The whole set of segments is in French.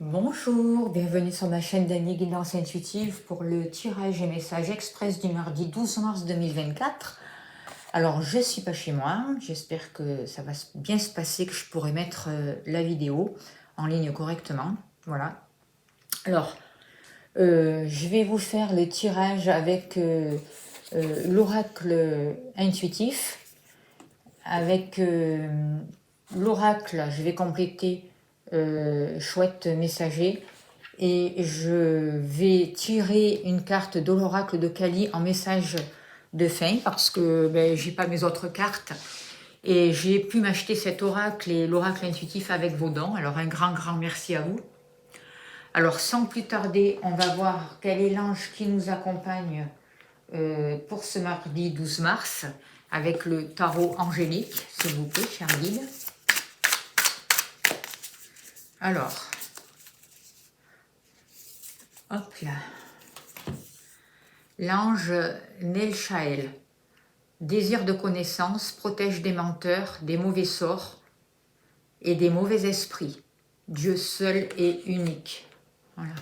Bonjour, bienvenue sur ma chaîne d'Annie Guidance Intuitive pour le tirage et message express du mardi 12 mars 2024. Alors, je ne suis pas chez moi, j'espère que ça va bien se passer, que je pourrai mettre la vidéo en ligne correctement. Voilà. Alors, je vais vous faire le tirage avec l'oracle intuitif. Avec l'oracle, je vais compléter chouette messager. Et je vais tirer une carte de l'oracle de Kali en message de fin parce que j'ai pas mes autres cartes et j'ai pu m'acheter cet oracle et l'oracle intuitif avec vos dons. Alors un grand merci à vous. Alors sans plus tarder, on va voir quel est l'ange qui nous accompagne pour ce mardi 12 mars avec le tarot angélique, s'il vous plaît, cher guide. Alors, hop là. L'ange Nelchael, désir de connaissance, protège des menteurs, des mauvais sorts et des mauvais esprits. Dieu seul est unique. Voilà,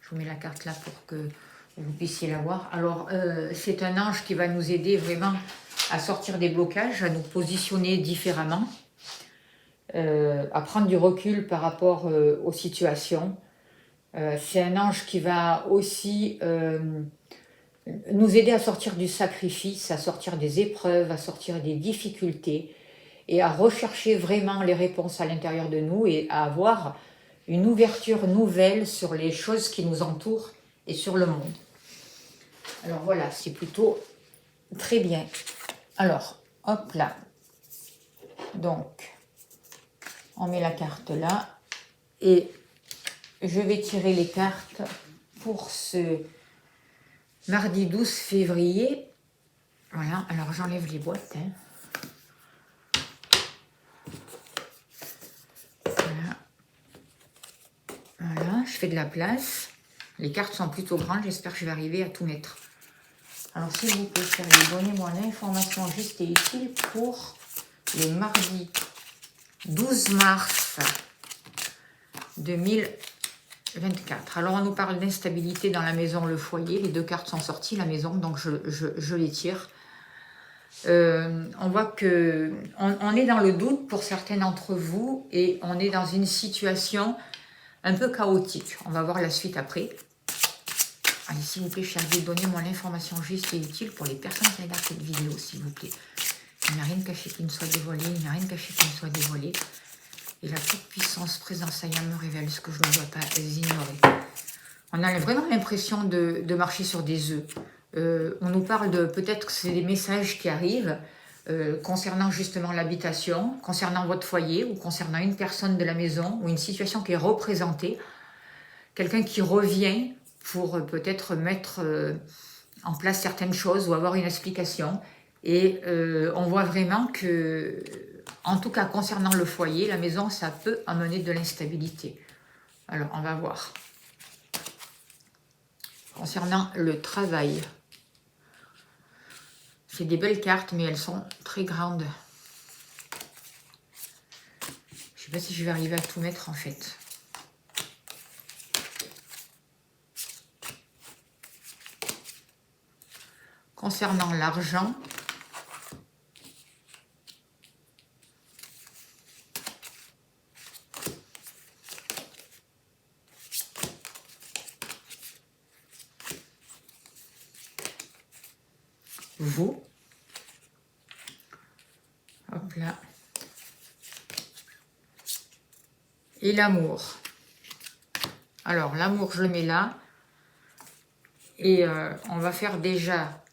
je vous mets la carte là pour que vous puissiez la voir. Alors, c'est un ange qui va nous aider vraiment à sortir des blocages, à nous positionner différemment, à prendre du recul par rapport aux situations. C'est un ange qui va aussi nous aider à sortir du sacrifice, à sortir des épreuves, à sortir des difficultés et à rechercher vraiment les réponses à l'intérieur de nous et à avoir une ouverture nouvelle sur les choses qui nous entourent et sur le monde. Alors voilà, c'est plutôt très bien. Alors, hop là. Donc, on met la carte là et je vais tirer les cartes pour ce mardi 12 février. Voilà, alors j'enlève les boîtes. Voilà, je fais de la place. Les cartes sont plutôt grandes, j'espère que je vais arriver à tout mettre. Alors s'il vous plaît, chérie, donnez-moi l'information juste et utile pour le mardi 12 mars 2024. Alors on nous parle d'instabilité dans la maison, le foyer. Les deux cartes sont sorties, la maison, donc je les tire. On voit que on est dans le doute pour certains d'entre vous et on est dans une situation un peu chaotique. On va voir la suite après. Allez, s'il vous plaît, cher guide, donnez-moi l'information juste et utile pour les personnes qui regardent cette vidéo, s'il vous plaît. Il n'y a rien de caché qui ne soit dévoilé, il n'y a rien de caché qui ne soit dévoilé. Et la toute-puissance présence Seigneur me révèle ce que je ne dois pas ignorer. On a vraiment l'impression de marcher sur des œufs. On nous parle de, peut-être que c'est des messages qui arrivent concernant justement l'habitation, concernant votre foyer ou concernant une personne de la maison ou une situation qui est représentée. Quelqu'un qui revient pour peut-être mettre en place certaines choses ou avoir une explication. Et on voit vraiment que, en tout cas concernant le foyer, la maison, ça peut amener de l'instabilité. Alors, on va voir. Concernant le travail, c'est des belles cartes, mais elles sont très grandes. Je ne sais pas si je vais arriver à tout mettre en fait. Concernant l'argent, vous, hop là, et l'amour. Alors, l'amour, je le mets là, et on va faire déjà,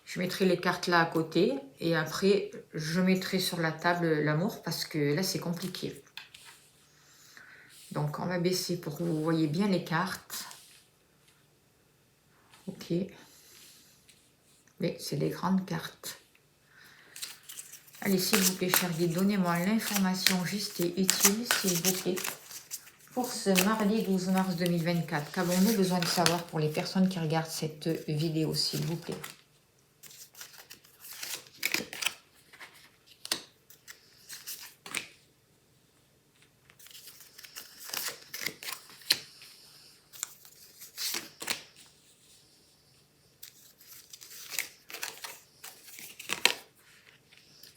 je mettrai les cartes là à côté, et après, je mettrai sur la table l'amour, parce que là, c'est compliqué. Donc, on va baisser pour que vous voyez bien les cartes. Ok. Mais c'est des grandes cartes. Allez, s'il vous plaît, cher guide, donnez-moi l'information juste et utile, s'il vous plaît, pour ce mardi 12 mars 2024. Qu'avons-nous besoin de savoir pour les personnes qui regardent cette vidéo, s'il vous plaît?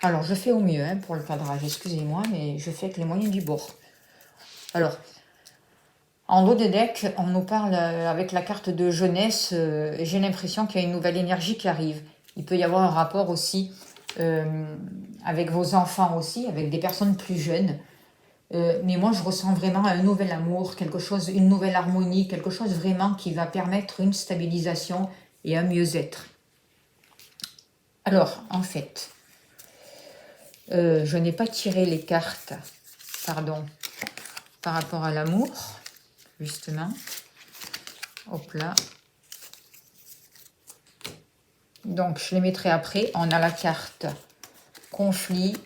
Alors, je fais au mieux hein, pour le cadrage, excusez-moi, mais je fais avec les moyens du bord. Alors, en haut de deck, on nous parle avec la carte de jeunesse, j'ai l'impression qu'il y a une nouvelle énergie qui arrive. Il peut y avoir un rapport aussi avec vos enfants aussi, avec des personnes plus jeunes. Mais moi, je ressens vraiment un nouvel amour, quelque chose, une nouvelle harmonie, quelque chose vraiment qui va permettre une stabilisation et un mieux-être. Alors, en fait, je n'ai pas tiré les cartes, pardon, par rapport à l'amour, justement. Hop là. Donc, je les mettrai après. On a la carte conflit,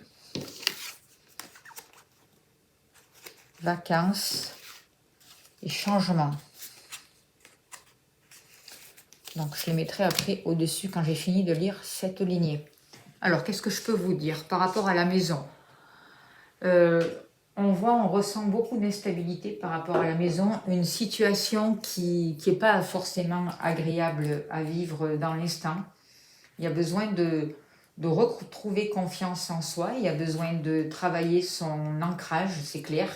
vacances et changement. Donc, je les mettrai après au-dessus quand j'ai fini de lire cette lignée. Alors, qu'est-ce que je peux vous dire par rapport à la maison? On ressent beaucoup d'instabilité par rapport à la maison, une situation qui n'est pas forcément agréable à vivre dans l'instant. Il y a besoin de retrouver confiance en soi, il y a besoin de travailler son ancrage, c'est clair.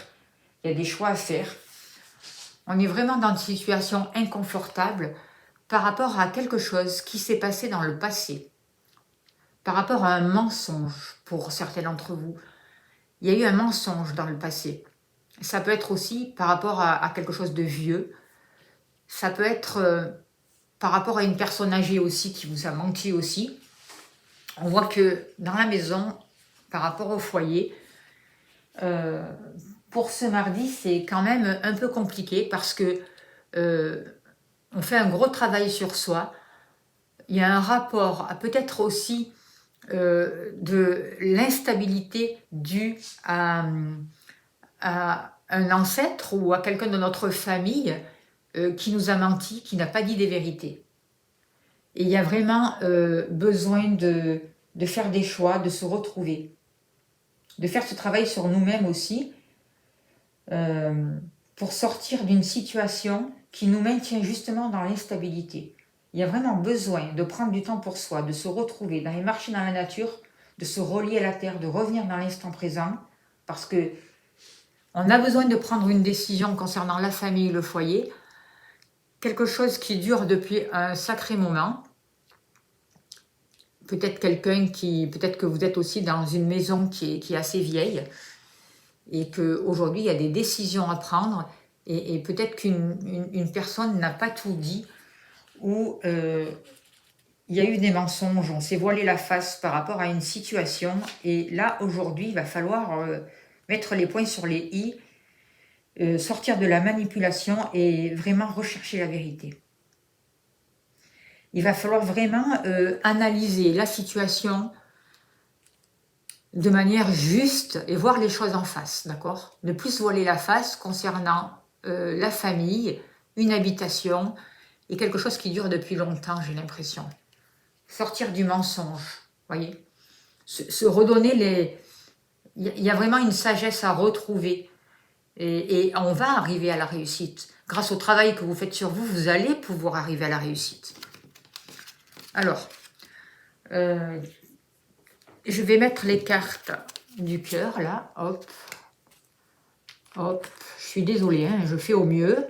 Il y a des choix à faire. On est vraiment dans une situation inconfortable par rapport à quelque chose qui s'est passé dans le passé, par rapport à un mensonge pour certains d'entre vous. Il y a eu un mensonge dans le passé. Ça peut être aussi par rapport à quelque chose de vieux. Ça peut être par rapport à une personne âgée aussi qui vous a menti aussi. On voit que dans la maison, par rapport au foyer, pour ce mardi, c'est quand même un peu compliqué parce que on fait un gros travail sur soi. Il y a un rapport à peut-être aussi de l'instabilité due à un ancêtre ou à quelqu'un de notre famille qui nous a menti, qui n'a pas dit des vérités. Et il y a vraiment besoin de faire des choix, de se retrouver, de faire ce travail sur nous-mêmes aussi, pour sortir d'une situation qui nous maintient justement dans l'instabilité. Il y a vraiment besoin de prendre du temps pour soi, de se retrouver, d'aller marcher dans la nature, de se relier à la terre, de revenir dans l'instant présent, parce que on a besoin de prendre une décision concernant la famille, le foyer, quelque chose qui dure depuis un sacré moment. Peut-être peut-être que vous êtes aussi dans une maison qui est assez vieille et qu'aujourd'hui il y a des décisions à prendre et peut-être qu'une personne n'a pas tout dit ou il y a eu des mensonges, on s'est voilé la face par rapport à une situation et là aujourd'hui il va falloir mettre les points sur les i, sortir de la manipulation et vraiment rechercher la vérité. Il va falloir vraiment analyser la situation de manière juste et voir les choses en face, d'accord? Ne plus se voiler la face concernant la famille, une habitation et quelque chose qui dure depuis longtemps, j'ai l'impression. Sortir du mensonge, voyez? Se redonner les... Il y a vraiment une sagesse à retrouver et on va arriver à la réussite. Grâce au travail que vous faites sur vous, vous allez pouvoir arriver à la réussite. Alors, je vais mettre les cartes du cœur, là, hop, hop, je suis désolée, hein, je fais au mieux,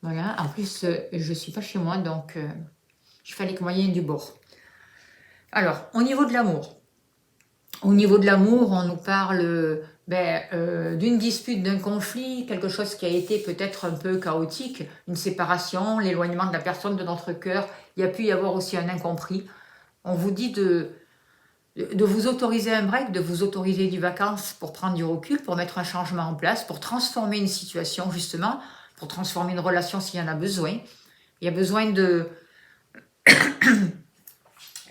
voilà, en plus, je ne suis pas chez moi, donc je fais avec moyen du bord. Alors, au niveau de l'amour, on nous parle d'une dispute, d'un conflit, quelque chose qui a été peut-être un peu chaotique, une séparation, l'éloignement de la personne de notre cœur, il y a pu y avoir aussi un incompris. On vous dit de vous autoriser un break, de vous autoriser des vacances pour prendre du recul, pour mettre un changement en place, pour transformer une situation justement, pour transformer une relation s'il y en a besoin. Il y a besoin de...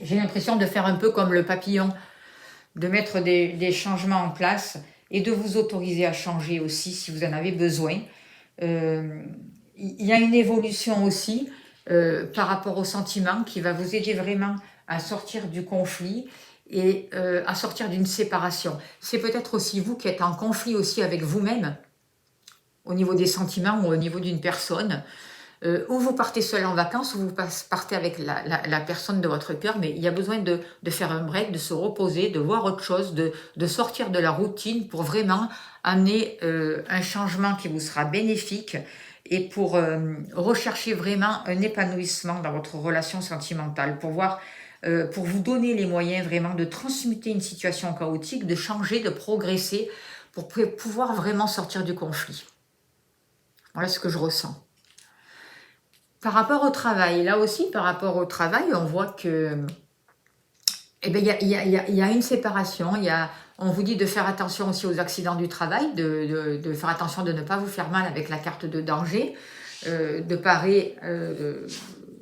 J'ai l'impression de faire un peu comme le papillon, de mettre des changements en place et de vous autoriser à changer aussi si vous en avez besoin. Il y a une évolution aussi par rapport au sentiment qui va vous aider vraiment à sortir du conflit et à sortir d'une séparation. C'est peut-être aussi vous qui êtes en conflit aussi avec vous-même au niveau des sentiments ou au niveau d'une personne. ou vous partez seul en vacances, ou vous partez avec la personne de votre cœur, mais il y a besoin de faire un break, de se reposer, de voir autre chose, de sortir de la routine pour vraiment amener un changement qui vous sera bénéfique et pour rechercher vraiment un épanouissement dans votre relation sentimentale, pour vous donner les moyens vraiment de transmuter une situation chaotique, de changer, de progresser, pour pouvoir vraiment sortir du conflit. Voilà ce que je ressens. Par rapport au travail, là aussi, par rapport au travail, on voit que il y a une séparation. On vous dit de faire attention aussi aux accidents du travail, de faire attention de ne pas vous faire mal avec la carte de danger,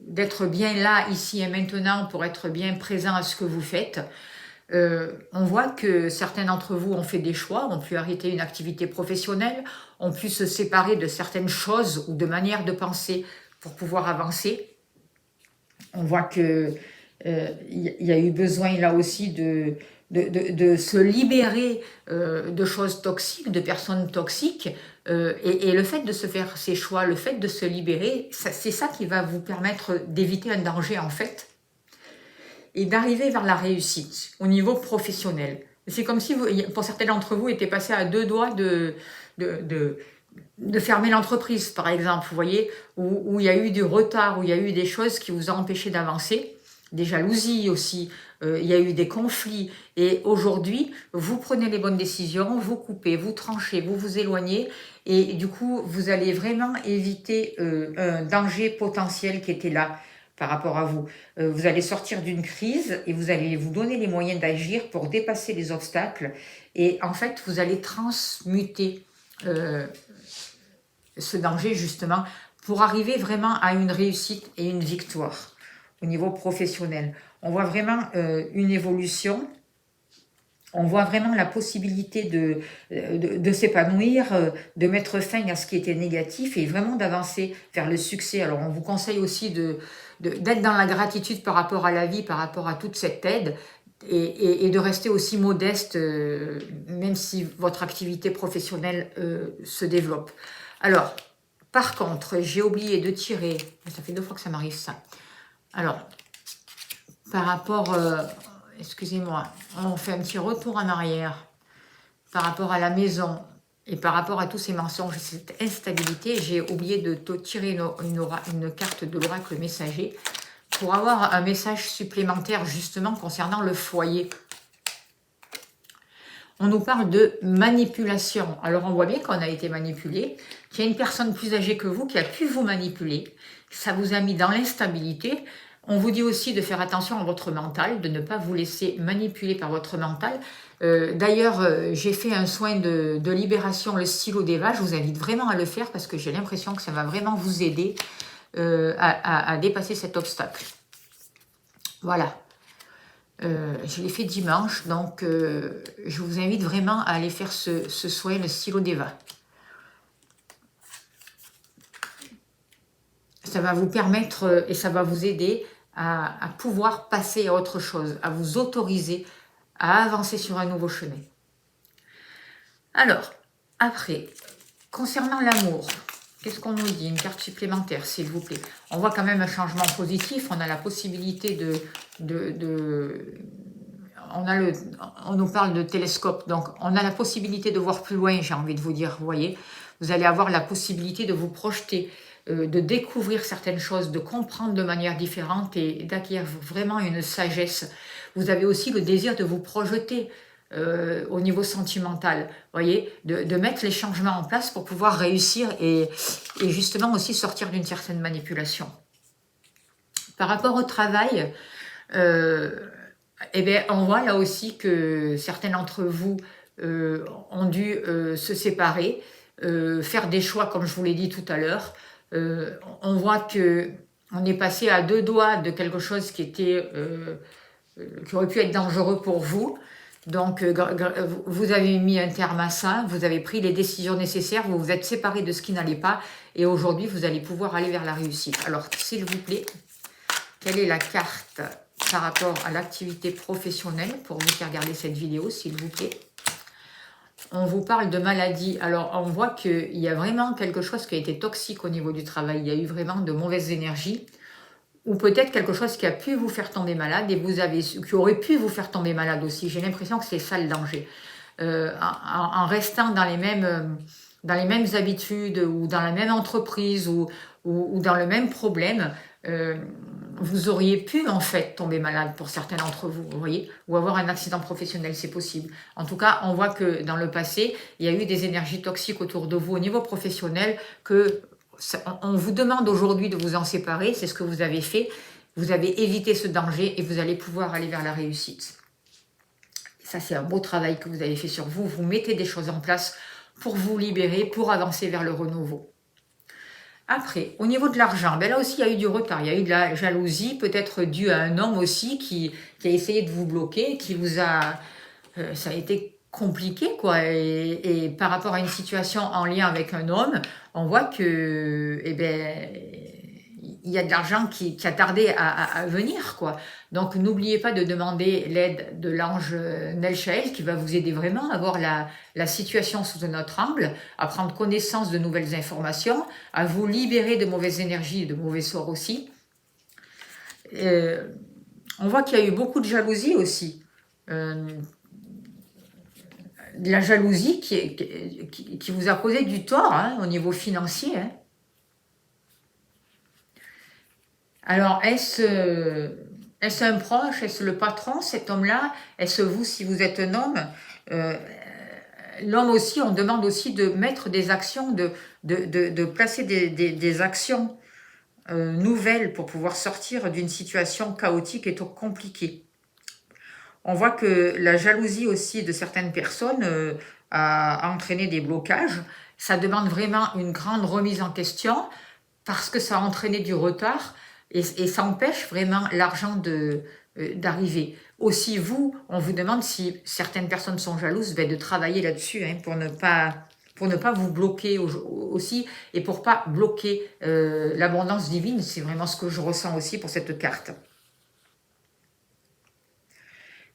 d'être bien là, ici et maintenant, pour être bien présent à ce que vous faites. On voit que certains d'entre vous ont fait des choix, ont pu arrêter une activité professionnelle, ont pu se séparer de certaines choses ou de manières de penser pour pouvoir avancer. On voit que y a eu besoin là aussi de se libérer de choses toxiques, de personnes toxiques, et le fait de se faire ces choix, le fait de se libérer, c'est ça qui va vous permettre d'éviter un danger en fait, et d'arriver vers la réussite au niveau professionnel. C'est comme si, pour certains d'entre vous, étiez passé à 2 doigts de fermer l'entreprise, par exemple, vous voyez, où il y a eu du retard, où il y a eu des choses qui vous ont empêché d'avancer, des jalousies aussi, il y a eu des conflits, et aujourd'hui, vous prenez les bonnes décisions, vous coupez, vous tranchez, vous vous éloignez, et du coup, vous allez vraiment éviter un danger potentiel qui était là par rapport à vous. Vous allez sortir d'une crise et vous allez vous donner les moyens d'agir pour dépasser les obstacles, et en fait, vous allez transmuter ce danger justement pour arriver vraiment à une réussite et une victoire au niveau professionnel. On voit vraiment une évolution, on voit vraiment la possibilité de s'épanouir, de mettre fin à ce qui était négatif et vraiment d'avancer vers le succès. Alors on vous conseille aussi d'être dans la gratitude par rapport à la vie, par rapport à toute cette aide, et de rester aussi modeste, même si votre activité professionnelle se développe. Alors, par contre, j'ai oublié de tirer, ça fait 2 fois que ça m'arrive ça. Alors, par rapport, excusez-moi, on fait un petit retour en arrière, par rapport à la maison, et par rapport à tous ces mensonges, cette instabilité, j'ai oublié de tirer une carte de l'oracle messager, pour avoir un message supplémentaire justement concernant le foyer. On nous parle de manipulation. Alors on voit bien qu'on a été manipulé, qu'il y a une personne plus âgée que vous qui a pu vous manipuler. Ça vous a mis dans l'instabilité. On vous dit aussi de faire attention à votre mental, de ne pas vous laisser manipuler par votre mental. D'ailleurs, j'ai fait un soin de libération, le stylo d'Eva. Je vous invite vraiment à le faire parce que j'ai l'impression que ça va vraiment vous aider à dépasser cet obstacle. Voilà. Je l'ai fait dimanche, donc je vous invite vraiment à aller faire ce soin, le stylo d'Eva. Ça va vous permettre et ça va vous aider à pouvoir passer à autre chose, à vous autoriser à avancer sur un nouveau chemin. Alors, après, concernant l'amour, qu'est-ce qu'on nous dit? Une carte supplémentaire, s'il vous plaît. On voit quand même un changement positif. On a la possibilité on nous parle de télescope. Donc, on a la possibilité de voir plus loin, j'ai envie de vous dire. Vous voyez, vous allez avoir la possibilité de vous projeter, de découvrir certaines choses, de comprendre de manière différente et d'acquérir vraiment une sagesse. Vous avez aussi le désir de vous projeter au niveau sentimental, voyez, de mettre les changements en place pour pouvoir réussir et justement aussi sortir d'une certaine manipulation. Par rapport au travail, eh bien, on voit là aussi que certains d'entre vous ont dû se séparer, faire des choix comme je vous l'ai dit tout à l'heure. On voit que on est passé à 2 doigts de quelque chose qui aurait pu être dangereux pour vous. Donc, vous avez mis un terme à ça, vous avez pris les décisions nécessaires, vous vous êtes séparés de ce qui n'allait pas, et aujourd'hui, vous allez pouvoir aller vers la réussite. Alors, s'il vous plaît, quelle est la carte par rapport à l'activité professionnelle pour vous faire regarder cette vidéo, s'il vous plaît? on vous parle de maladie. Alors, on voit qu'il y a vraiment quelque chose qui a été toxique au niveau du travail. Il y a eu vraiment de mauvaises énergies. Ou peut-être quelque chose qui a pu vous faire tomber malade et qui aurait pu vous faire tomber malade aussi. J'ai l'impression que c'est ça le danger. En restant dans les mêmes habitudes ou dans la même entreprise ou dans le même problème, vous auriez pu en fait tomber malade pour certains d'entre vous, vous voyez, ou avoir un accident professionnel, c'est possible. En tout cas, on voit que dans le passé, il y a eu des énergies toxiques autour de vous au niveau professionnel que on vous demande aujourd'hui de vous en séparer, c'est ce que vous avez fait. Vous avez évité ce danger et vous allez pouvoir aller vers la réussite. Ça, c'est un beau travail que vous avez fait sur vous. Vous mettez des choses en place pour vous libérer, pour avancer vers le renouveau. Après, au niveau de l'argent, ben là aussi, il y a eu du retard. Il y a eu de la jalousie, peut-être due à un homme aussi qui a essayé de vous bloquer, qui vous a... ça a été compliqué, quoi. Et par rapport à une situation en lien avec un homme, on voit que... Eh ben, il y a de l'argent qui a tardé à venir, quoi. Donc, n'oubliez pas de demander l'aide de l'ange Nelchael qui va vous aider vraiment à voir la situation sous un autre angle, à prendre connaissance de nouvelles informations, à vous libérer de mauvaises énergies et de mauvais sorts aussi. On voit qu'il y a eu beaucoup de jalousie aussi. De la jalousie qui vous a causé du tort hein, au niveau financier. Hein. Alors, est-ce un proche? Est-ce le patron, cet homme-là? Est-ce vous, si vous êtes un homme? L'homme aussi, on demande aussi de mettre des actions, de placer des actions nouvelles pour pouvoir sortir d'une situation chaotique et compliquée. On voit que la jalousie aussi de certaines personnes a entraîné des blocages. Ça demande vraiment une grande remise en question parce que ça a entraîné du retard et ça empêche vraiment l'argent d'arriver. Aussi, vous, on vous demande si certaines personnes sont jalouses, de travailler là-dessus hein, pour ne pas vous bloquer aussi et pour pas bloquer l'abondance divine. C'est vraiment ce que je ressens aussi pour cette carte.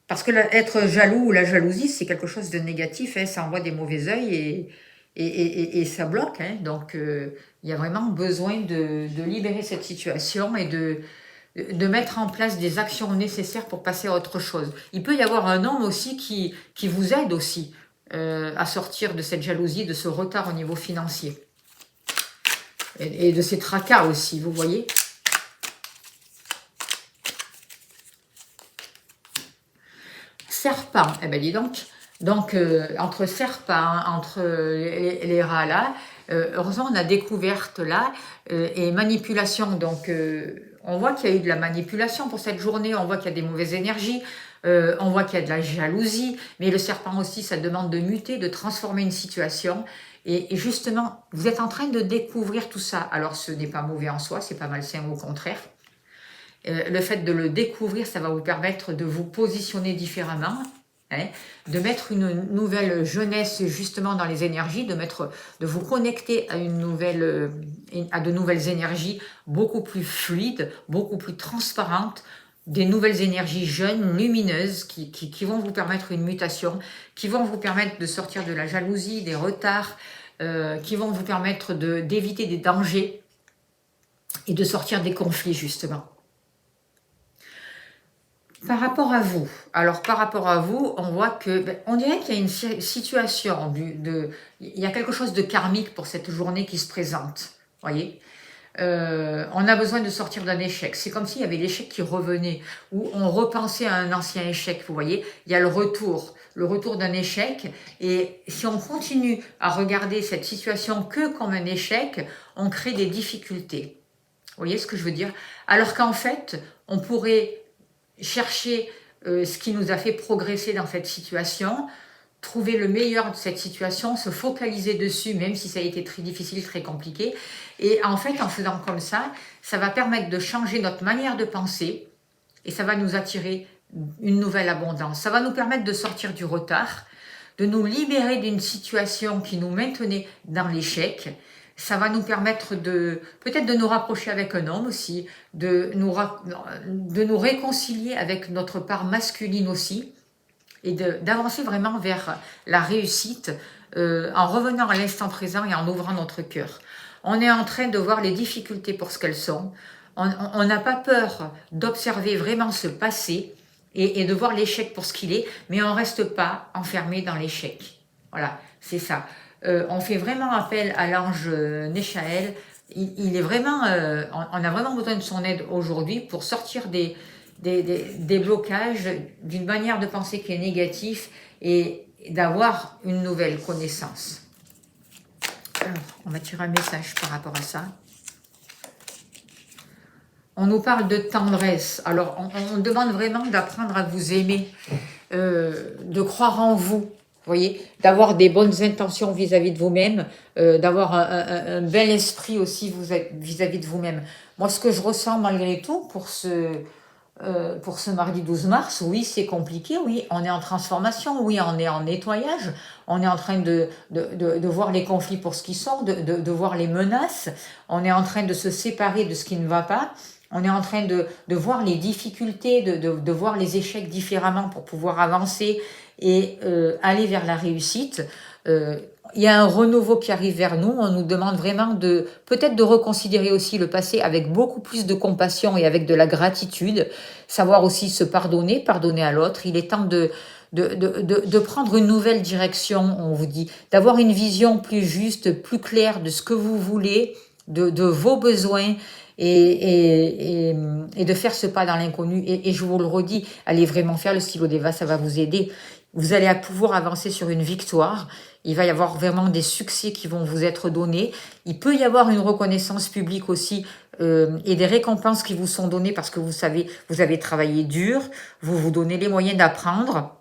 Parce que être jaloux ou la jalousie, c'est quelque chose de négatif, hein, ça envoie des mauvais œils et ça bloque. Hein, donc, il y a vraiment besoin de libérer cette situation et de mettre en place des actions nécessaires pour passer à autre chose. Il peut y avoir un homme aussi qui vous aide aussi à sortir de cette jalousie, de ce retard au niveau financier. Et de ces tracas aussi, vous voyez. Serpent, eh ben dis donc. Donc, entre serpent, entre les rats là, heureusement on a découverte là, et manipulation. Donc, on voit qu'il y a eu de la manipulation pour cette journée, on voit qu'il y a des mauvaises énergies, on voit qu'il y a de la jalousie, mais le serpent aussi, ça demande de muter, de transformer une situation. Et justement, vous êtes en train de découvrir tout ça. Alors, ce n'est pas mauvais en soi, c'est pas malsain, au contraire. Le fait de le découvrir, ça va vous permettre de vous positionner différemment, hein, de mettre une nouvelle jeunesse justement dans les énergies, de vous connecter à de nouvelles énergies beaucoup plus fluides, beaucoup plus transparentes, des nouvelles énergies jeunes, lumineuses, qui vont vous permettre une mutation, qui vont vous permettre de sortir de la jalousie, des retards, qui vont vous permettre d'éviter des dangers et de sortir des conflits justement. Par rapport à vous, on voit que, on dirait qu'il y a une situation, il y a quelque chose de karmique pour cette journée qui se présente, voyez. On a besoin de sortir d'un échec. C'est comme s'il y avait l'échec qui revenait, ou on repensait à un ancien échec, vous voyez. Il y a le retour d'un échec, et si on continue à regarder cette situation que comme un échec, on crée des difficultés. Vous voyez ce que je veux dire? Alors qu'en fait, on pourrait chercher ce qui nous a fait progresser dans cette situation, trouver le meilleur de cette situation, se focaliser dessus, même si ça a été très difficile, très compliqué. Et en fait, en faisant comme ça va permettre de changer notre manière de penser et ça va nous attirer une nouvelle abondance. Ça va nous permettre de sortir du retard, de nous libérer d'une situation qui nous maintenait dans l'échec. Ça va nous permettre peut-être de nous rapprocher avec un homme aussi, de nous réconcilier avec notre part masculine aussi, et d'avancer vraiment vers la réussite en revenant à l'instant présent et en ouvrant notre cœur. On est en train de voir les difficultés pour ce qu'elles sont. On n'a pas peur d'observer vraiment ce passé et de voir l'échec pour ce qu'il est, mais on ne reste pas enfermé dans l'échec. Voilà, c'est ça. On fait vraiment appel à l'ange Nechaël. Il est vraiment, on a vraiment besoin de son aide aujourd'hui pour sortir des blocages, d'une manière de penser qui est négative et d'avoir une nouvelle connaissance. Alors, on va tirer un message par rapport à ça. On nous parle de tendresse. Alors, on demande vraiment d'apprendre à vous aimer, de croire en vous, voyez, d'avoir des bonnes intentions vis-à-vis de vous-même, d'avoir un bel esprit aussi vis-à-vis de vous-même. Moi, ce que je ressens malgré tout pour ce mardi 12 mars, oui, c'est compliqué, oui, on est en transformation, oui, on est en nettoyage, on est en train de voir les conflits pour ce qui sont, de voir les menaces, on est en train de se séparer de ce qui ne va pas, on est en train de voir les difficultés, de voir les échecs différemment pour pouvoir avancer et aller vers la réussite. Il y a un renouveau qui arrive vers nous, on nous demande vraiment peut-être de reconsidérer aussi le passé avec beaucoup plus de compassion et avec de la gratitude, savoir aussi se pardonner à l'autre. Il est temps de prendre une nouvelle direction, on vous dit, d'avoir une vision plus juste, plus claire de ce que vous voulez, de vos besoins, et de faire ce pas dans l'inconnu. Et je vous le redis, allez vraiment faire le stylo d'Eva, ça va vous aider. Vous allez pouvoir avancer sur une victoire. Il va y avoir vraiment des succès qui vont vous être donnés. Il peut y avoir une reconnaissance publique aussi et des récompenses qui vous sont données parce que vous savez, vous avez travaillé dur, vous vous donnez les moyens d'apprendre.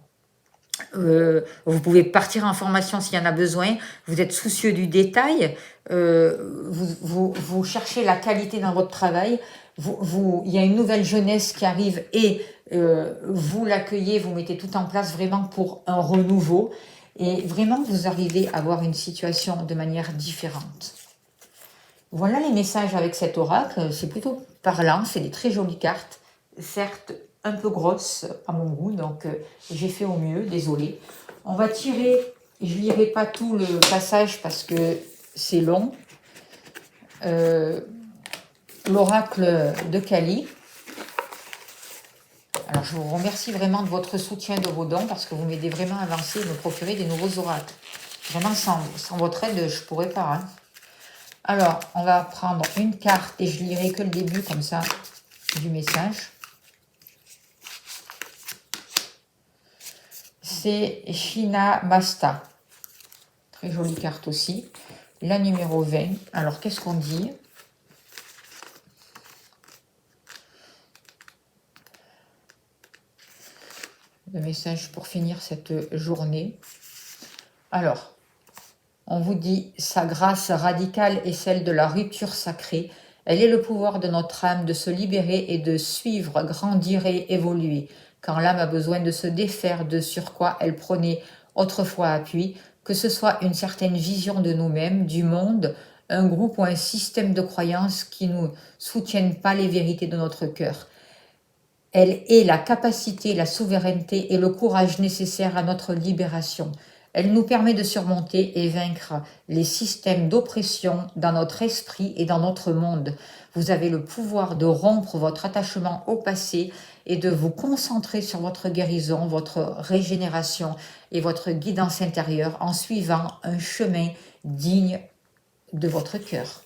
Vous pouvez partir en formation s'il y en a besoin, vous êtes soucieux du détail, vous cherchez la qualité dans votre travail, il y a une nouvelle jeunesse qui arrive et vous l'accueillez, vous mettez tout en place vraiment pour un renouveau et vraiment vous arrivez à voir une situation de manière différente. Voilà les messages avec cet oracle, c'est plutôt parlant, c'est des très jolies cartes, certes un peu grosse à mon goût, donc j'ai fait au mieux, désolé. On va tirer, je ne lirai pas tout le passage parce que c'est long. L'oracle de Kali. Alors je vous remercie vraiment de votre soutien, de vos dons, parce que vous m'aidez vraiment à avancer et me procurer des nouveaux oracles. Vraiment, sans votre aide, je ne pourrais pas. Hein. Alors, on va prendre une carte et je lirai que le début comme ça du message. C'est Shina Masta. Très jolie carte aussi. La numéro 20. Alors, qu'est-ce qu'on dit? Le message pour finir cette journée. Alors, on vous dit, sa grâce radicale est celle de la rupture sacrée. Elle est le pouvoir de notre âme de se libérer et de suivre, grandir et évoluer. Quand l'âme a besoin de se défaire de sur quoi elle prenait autrefois appui, que ce soit une certaine vision de nous-mêmes, du monde, un groupe ou un système de croyances qui ne soutiennent pas les vérités de notre cœur. Elle est la capacité, la souveraineté et le courage nécessaires à notre libération. Elle nous permet de surmonter et vaincre les systèmes d'oppression dans notre esprit et dans notre monde. Vous avez le pouvoir de rompre votre attachement au passé et de vous concentrer sur votre guérison, votre régénération et votre guidance intérieure en suivant un chemin digne de votre cœur.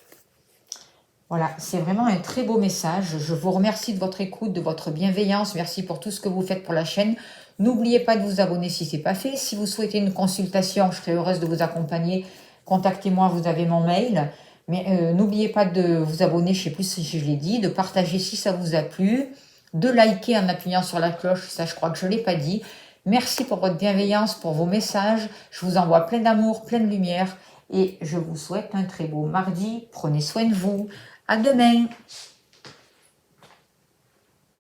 Voilà, c'est vraiment un très beau message. Je vous remercie de votre écoute, de votre bienveillance. Merci pour tout ce que vous faites pour la chaîne. N'oubliez pas de vous abonner si ce n'est pas fait. Si vous souhaitez une consultation, je serai heureuse de vous accompagner. Contactez-moi, vous avez mon mail. Mais n'oubliez pas de vous abonner, je ne sais plus si je l'ai dit, de partager si ça vous a plu, de liker en appuyant sur la cloche, ça je crois que je ne l'ai pas dit. Merci pour votre bienveillance, pour vos messages. Je vous envoie plein d'amour, plein de lumière. Et je vous souhaite un très beau mardi. Prenez soin de vous. À demain.